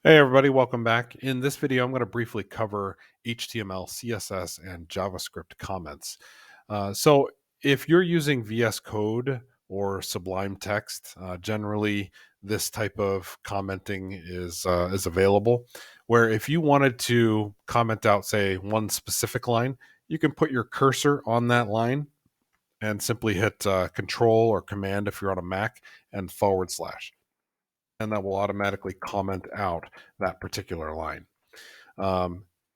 Hey everybody, welcome back. In this video, I'm going to briefly cover HTML, CSS, and JavaScript comments. So if you're using VS Code or Sublime Text, generally this type of commenting is available. Where if you wanted to comment out, say, one specific line, you can put your cursor on that line and simply hit Control or Command if you're on a Mac and /, and that will automatically comment out that particular line.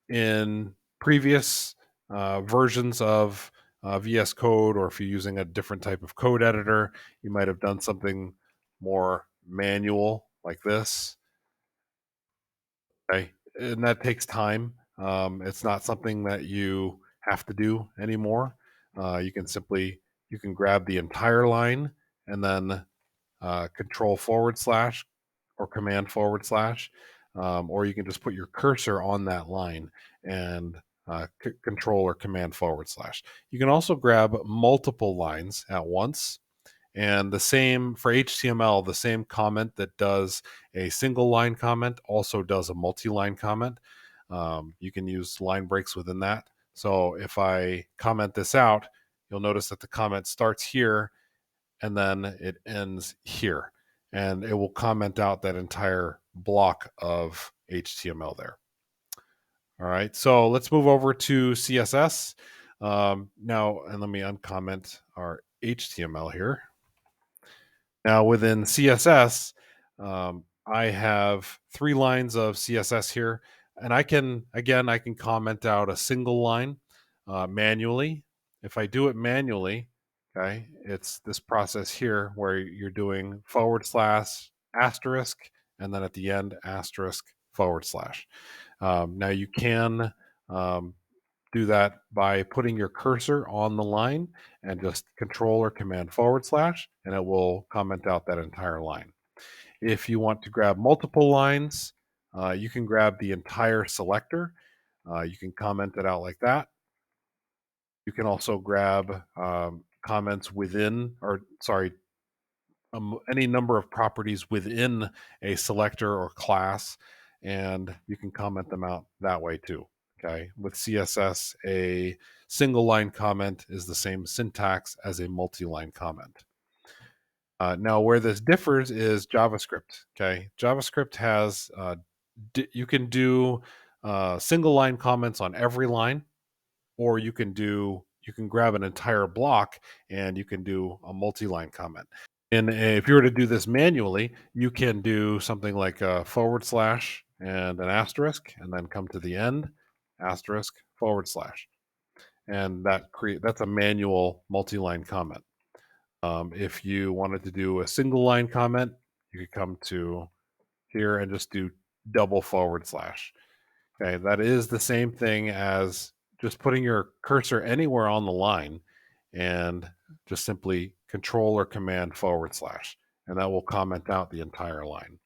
In previous versions of VS Code, or if you're using a different type of code editor, you might have done something more manual like this. Okay, and that takes time. It's not something that you have to do anymore. You can grab the entire line and then Control / or Command / or you can just put your cursor on that line and Control or Command /. You can also grab multiple lines at once. And the same for HTML, the same comment that does a single line comment also does a multi-line comment. You can use line breaks within that. So if I comment this out, you'll notice that the comment starts here and then it ends here. And it will comment out that entire block of HTML there. All right, so let's move over to CSS now, and let me uncomment our HTML here. Now within CSS, I have 3 lines of CSS here, and I can comment out a single line manually. If I do it manually, okay, it's this process here where you're doing / asterisk, and then at the end asterisk /. Now you can do that by putting your cursor on the line and just Control or Command /, and it will comment out that entire line. If you want to grab multiple lines, you can grab the entire selector. You can comment it out like that. You can also grab comments within, or sorry, any number of properties within a selector or class, and you can comment them out that way too. Okay, with CSS, a single line comment is the same syntax as a multi-line comment. Now, where this differs is JavaScript. Okay, JavaScript has you can do single line comments on every line, or you can grab an entire block and you can do a multi-line comment. And if you were to do this manually, you can do something like a / and an asterisk, and then come to the end, asterisk /, and that's a manual multi-line comment. If you wanted to do a single line comment, you could come to here and just do double /. Okay, that is the same thing as just putting your cursor anywhere on the line and just simply Control or Command /, and that will comment out the entire line.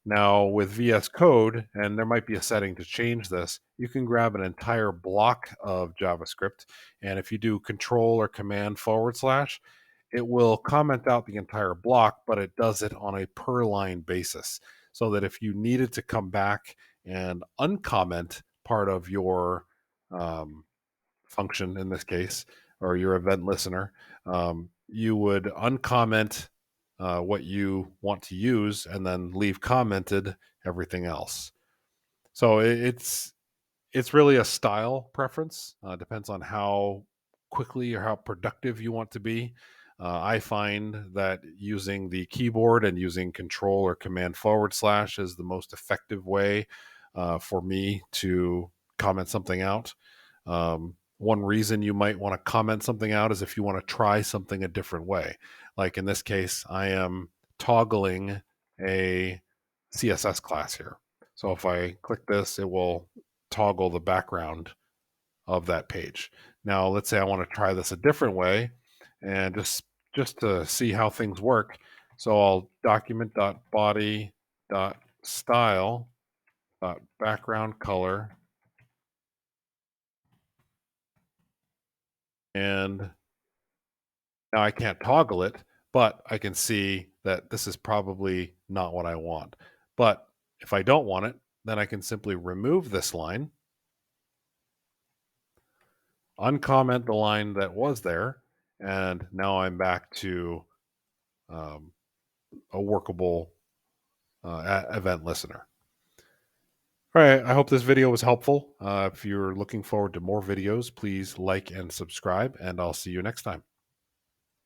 Now with VS Code, and there might be a setting to change this, you can grab an entire block of JavaScript, and if you do Control or Command /, it will comment out the entire block, but it does it on a per line basis, so that if you needed to come back and uncomment part of your function in this case, or your event listener, you would uncomment what you want to use and then leave commented everything else. So it's really a style preference. Depends on how quickly or how productive you want to be. I find that using the keyboard and using Control or Command / is the most effective way for me to comment something out. One reason you might want to comment something out is if you want to try something a different way. Like in this case, I am toggling a CSS class here. So if I click this, it will toggle the background of that page. Now, let's say I want to try this a different way, and just to see how things work. So I'll document.body.style.background color, and now I can't toggle it, but I can see that this is probably not what I want. But If I don't want it, then I can simply remove this line, uncomment the line that was there, and now I'm back to um, a workable event listener. All right, I hope this video was helpful. If you're looking forward to more videos, please like and subscribe, and I'll see you next time.